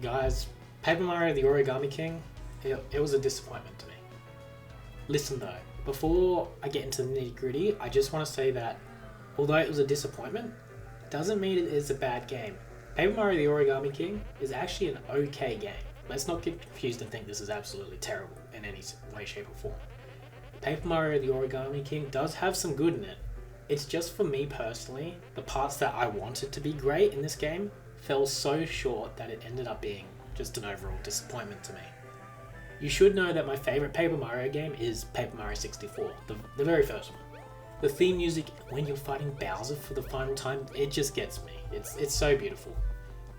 Guys, Paper Mario the Origami King, it was a disappointment to me. Listen though, before I get into the nitty gritty, I just want to say that although it was a disappointment, doesn't mean it is a bad game. Paper Mario the Origami King is actually an okay game. Let's not get confused and think this is absolutely terrible in any way, shape or form. Paper Mario the Origami King does have some good in it. It's just for me personally, the parts that I wanted to be great in this game fell so short that it ended up being just an overall disappointment to me. You should know that my favourite Paper Mario game is Paper Mario 64, the very first one. The theme music when you're fighting Bowser for the final time, it just gets me. It's so beautiful.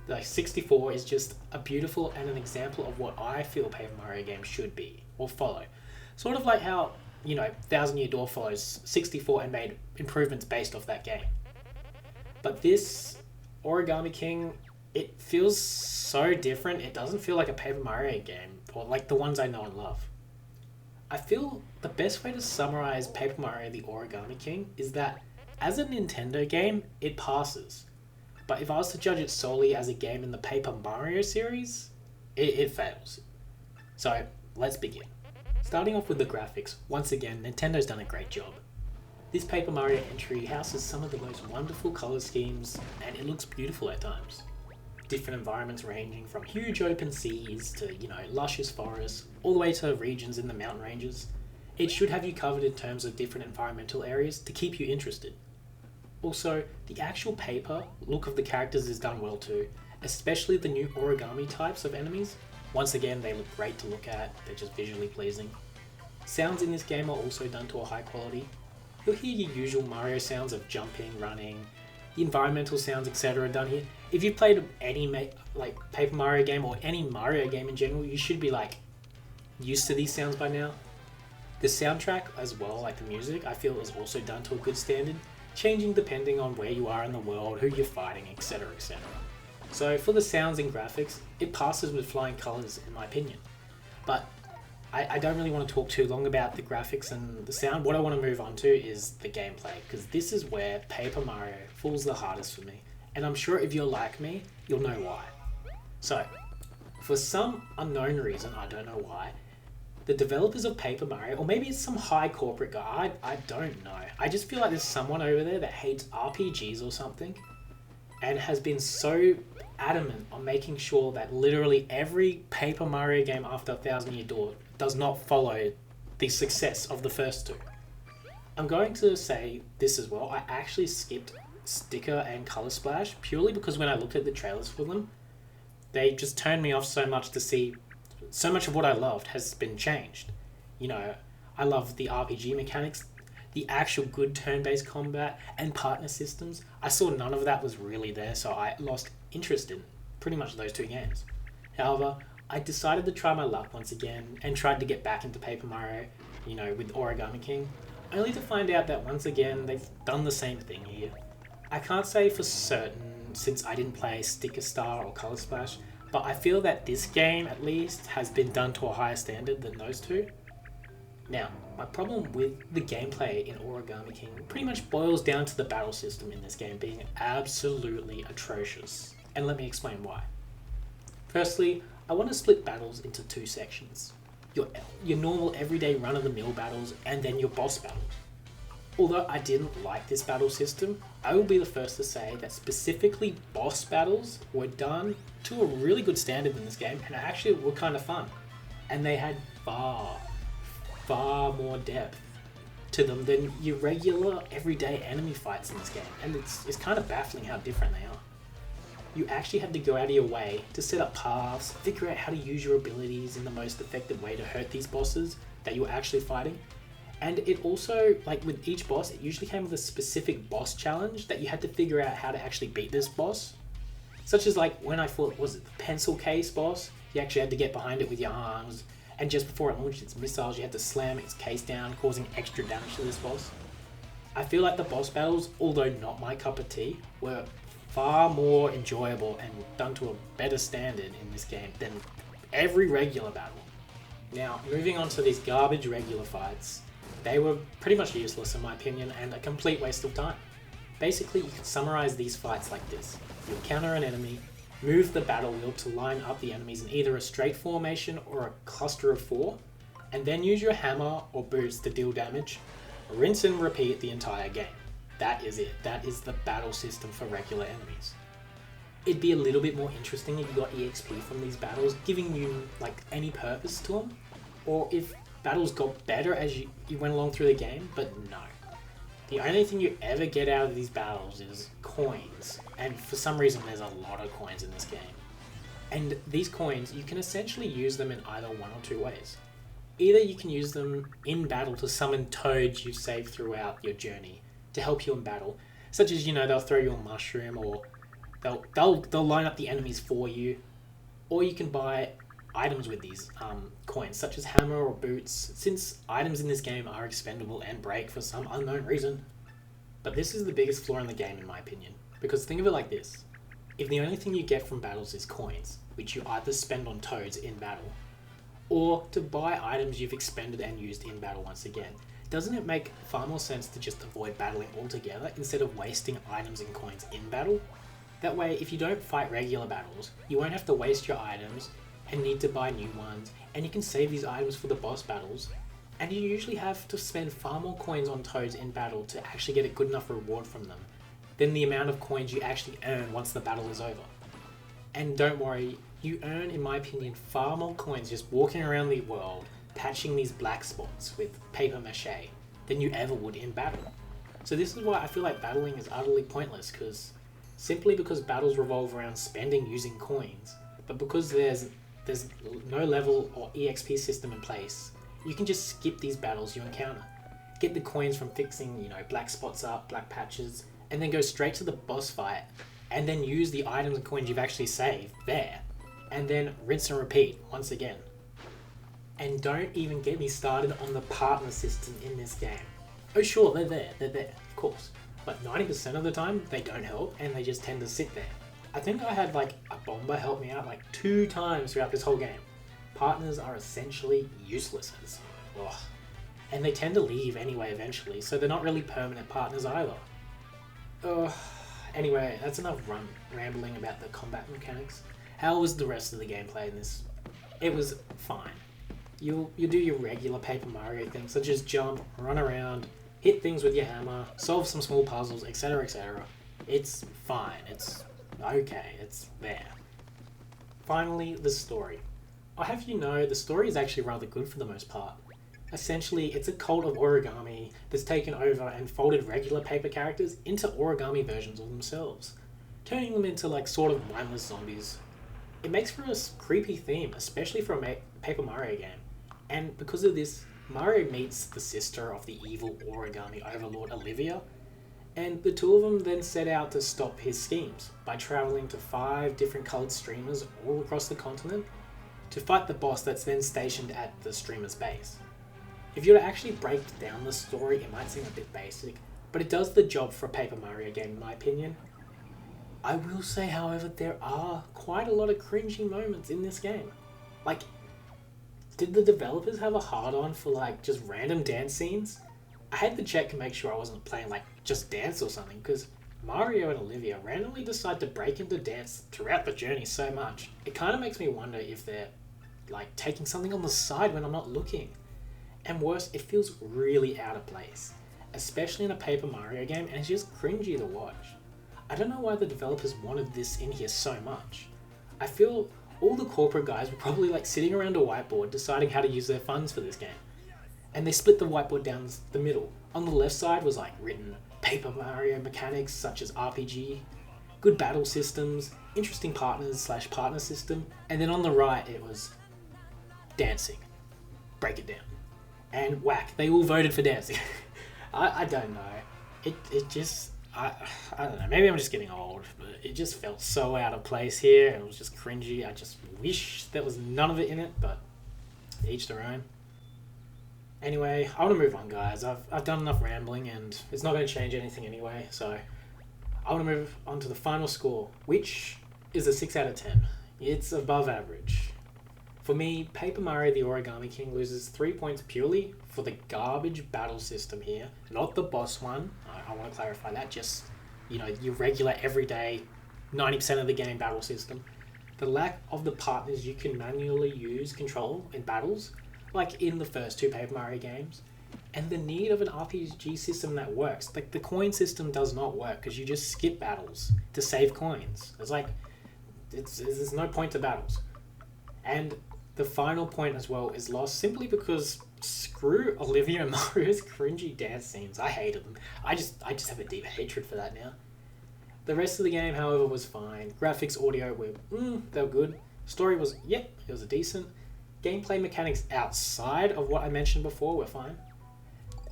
Like 64 is just a beautiful and an example of what I feel Paper Mario games should be or follow. Sort of like how, Thousand Year Door follows 64 and made improvements based off that game. But this Origami King, it feels so different. It doesn't feel like a Paper Mario game or like the ones I know and love. I feel the best way to summarize Paper Mario the Origami King is that as a Nintendo game, it passes. But if I was to judge it solely as a game in the Paper Mario series, it fails. So let's begin. Starting off with the graphics, once again, Nintendo's done a great job. This Paper Mario entry houses some of the most wonderful colour schemes, and it looks beautiful at times. Different environments ranging from huge open seas to, luscious forests, all the way to regions in the mountain ranges. It should have you covered in terms of different environmental areas to keep you interested. Also, the actual paper look of the characters is done well too, especially the new origami types of enemies. Once again, they look great to look at, they're just visually pleasing. Sounds in this game are also done to a high quality. You'll hear your usual Mario sounds of jumping, running, the environmental sounds, etc. done here. If you've played any Paper Mario game or any Mario game in general, you should be used to these sounds by now. The soundtrack as well, like the music, I feel is also done to a good standard, changing depending on where you are in the world, who you're fighting, etc, etc. So for the sounds and graphics, it passes with flying colours in my opinion. But I don't really want to talk too long about the graphics and the sound. What I want to move on to is the gameplay, because this is where Paper Mario falls the hardest for me. And I'm sure if you're like me, you'll know why. So, for some unknown reason, I don't know why, the developers of Paper Mario, or maybe it's some high corporate guy, I don't know. I just feel like there's someone over there that hates RPGs or something and has been so adamant on making sure that literally every Paper Mario game after Thousand Year Door does not follow the success of the first two. I'm going to say this as well. I actually skipped Sticker and Color Splash purely because when I looked at the trailers for them, they just turned me off so much to see so much of what I loved has been changed. I love the RPG mechanics, the actual good turn-based combat and partner systems. I saw none of that was really there, so I lost interest in pretty much those two games. However, I decided to try my luck once again and tried to get back into Paper Mario, with Origami King, only to find out that once again they've done the same thing here. I can't say for certain since I didn't play Sticker Star or Color Splash, but I feel that this game at least has been done to a higher standard than those two. Now, my problem with the gameplay in Origami King pretty much boils down to the battle system in this game being absolutely atrocious, and let me explain why. Firstly, I want to split battles into two sections. Your normal everyday run-of-the-mill battles and then your boss battles. Although I didn't like this battle system, I will be the first to say that specifically boss battles were done to a really good standard in this game and actually were kind of fun. And they had far more depth to them than your regular everyday enemy fights in this game. And it's kind of baffling how different they are. You actually had to go out of your way to set up paths, figure out how to use your abilities in the most effective way to hurt these bosses that you're actually fighting. And it also, with each boss, it usually came with a specific boss challenge that you had to figure out how to actually beat this boss. Such as when I fought, was it the pencil case boss? You actually had to get behind it with your arms, and just before it launched its missiles, you had to slam its case down, causing extra damage to this boss. I feel like the boss battles, although not my cup of tea, were far more enjoyable and done to a better standard in this game than every regular battle. Now, moving on to these garbage regular fights, they were pretty much useless in my opinion and a complete waste of time. Basically, you can summarize these fights like this. You encounter an enemy, Move the battle wheel to line up the enemies in either a straight formation or a cluster of 4, and then use your hammer or boots to deal damage. Rinse and repeat the entire game. That is it. That is the battle system for regular enemies. It'd be a little bit more interesting if you got EXP from these battles, giving you like any purpose to them, or if battles got better as you went along through the game, but no. The only thing you ever get out of these battles is coins, and for some reason there's a lot of coins in this game. And these coins, you can essentially use them in either one or two ways. Either you can use them in battle to summon toads you've saved throughout your journey to help you in battle, such as, they'll throw you a mushroom, or they'll line up the enemies for you, or you can buy items with these coins, such as hammer or boots, since items in this game are expendable and break for some unknown reason. But this is the biggest flaw in the game in my opinion, because think of it like this. If the only thing you get from battles is coins, which you either spend on toads in battle, or to buy items you've expended and used in battle once again, doesn't it make far more sense to just avoid battling altogether instead of wasting items and coins in battle? That way, if you don't fight regular battles, you won't have to waste your items and need to buy new ones, and you can save these items for the boss battles, and you usually have to spend far more coins on toads in battle to actually get a good enough reward from them than the amount of coins you actually earn once the battle is over. And don't worry, you earn, in my opinion, far more coins just walking around the world patching these black spots with paper mache than you ever would in battle. So this is why I feel like battling is utterly pointless, simply because battles revolve around spending using coins, but because there's no level or EXP system in place, you can just skip these battles you encounter. Get the coins from fixing, black spots up, black patches, and then go straight to the boss fight, and then use the items and coins you've actually saved there, and then rinse and repeat once again. And don't even get me started on the partner system in this game. Oh sure, they're there, of course. But 90% of the time, they don't help, and they just tend to sit there. I think I had a bomber help me out 2 times throughout this whole game. Partners are essentially useless. Ugh. And they tend to leave anyway eventually, so they're not really permanent partners either. Anyway, that's enough rambling about the combat mechanics. How was the rest of the gameplay in this? It was fine. You do your regular Paper Mario things, such as jump, run around, hit things with your hammer, solve some small puzzles, etc, etc. It's fine, it's okay, it's there. Finally, the story. I'll have you know, the story is actually rather good for the most part. Essentially, it's a cult of origami that's taken over and folded regular paper characters into origami versions of themselves, turning them into sort of mindless zombies. It makes for a creepy theme, especially for a Paper Mario game. And because of this, Mario meets the sister of the evil origami overlord Olivia, and the two of them then set out to stop his schemes by traveling to 5 different colored streamers all across the continent to fight the boss that's then stationed at the streamer's base. If you were to actually break down the story, it might seem a bit basic, but it does the job for a Paper Mario game in my opinion. I will say, however, there are quite a lot of cringy moments in this game. Did the developers have a hard-on for just random dance scenes? I had to check and make sure I wasn't playing Just Dance or something, because Mario and Olivia randomly decide to break into dance throughout the journey so much. It kind of makes me wonder if they're taking something on the side when I'm not looking. And worse, it feels really out of place, especially in a Paper Mario game, and it's just cringy to watch. I don't know why the developers wanted this in here so much. I feel all the corporate guys were probably sitting around a whiteboard deciding how to use their funds for this game. And they split the whiteboard down the middle. On the left side was written Paper Mario mechanics such as RPG, good battle systems, interesting partners/partner system, and then on the right it was dancing. Break it down. And whack, they all voted for dancing. I don't know. It just, I don't know, maybe I'm just getting old, but it just felt so out of place here, and it was just cringy. I just wish there was none of it in it, but each their own. Anyway, I want to move on, guys. I've done enough rambling, and it's not going to change anything anyway, so I want to move on to the final score, which is a 6 out of 10. It's above average. For me, Paper Mario the Origami King loses 3 points purely for the garbage battle system here, not the boss one. I want to clarify that, just, your regular, everyday, 90% of the game battle system. The lack of the partners you can manually use control in battles, like in the first two Paper Mario games, and the need of an RPG system that works. Like the coin system does not work because you just skip battles to save coins. It's like there's no point to battles. And the final point as well is lost simply because screw Olivia and Mario's cringy dance scenes. I hated them. I just have a deep hatred for that now. The rest of the game, however, was fine. Graphics, audio were, they were good. Story was, it was a decent. Gameplay mechanics outside of what I mentioned before were fine.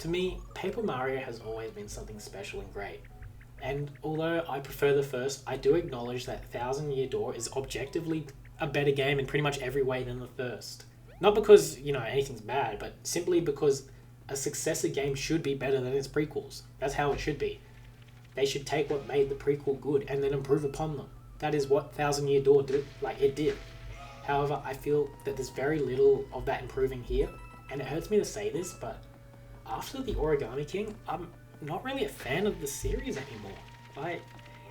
To me, Paper Mario has always been something special and great. And although I prefer the first, I do acknowledge that Thousand Year Door is objectively a better game in pretty much every way than the first. Not because, anything's bad, but simply because a successor game should be better than its prequels. That's how it should be. They should take what made the prequel good and then improve upon them. That is what Thousand Year Door did. It did. However, I feel that there's very little of that improving here, and it hurts me to say this, but after the Origami King, I'm not really a fan of the series anymore.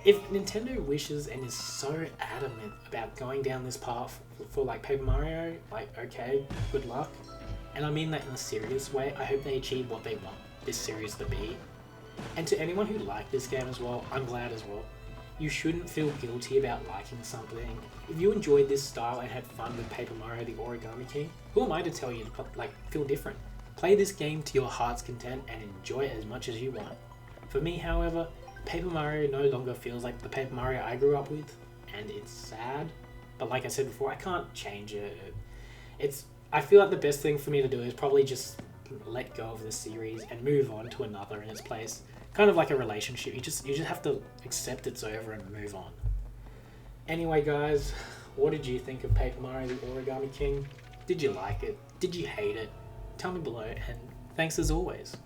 If Nintendo wishes and is so adamant about going down this path for Paper Mario, okay, good luck. And I mean that in a serious way. I hope they achieve what they want this series to be. And to anyone who liked this game as well, I'm glad as well. You shouldn't feel guilty about liking something. If you enjoyed this style and had fun with Paper Mario the Origami King, who am I to tell you to feel different? Play this game to your heart's content and enjoy it as much as you want. For me, however, Paper Mario no longer feels like the Paper Mario I grew up with, and it's sad. But like I said before, I can't change it. I feel like the best thing for me to do is probably just let go of the series and move on to another in its place. Kind of like a relationship. You just have to accept it's over and move on. Anyway, guys, what did you think of Paper Mario the Origami King? Did you like it? Did you hate it? Tell me below, and thanks as always.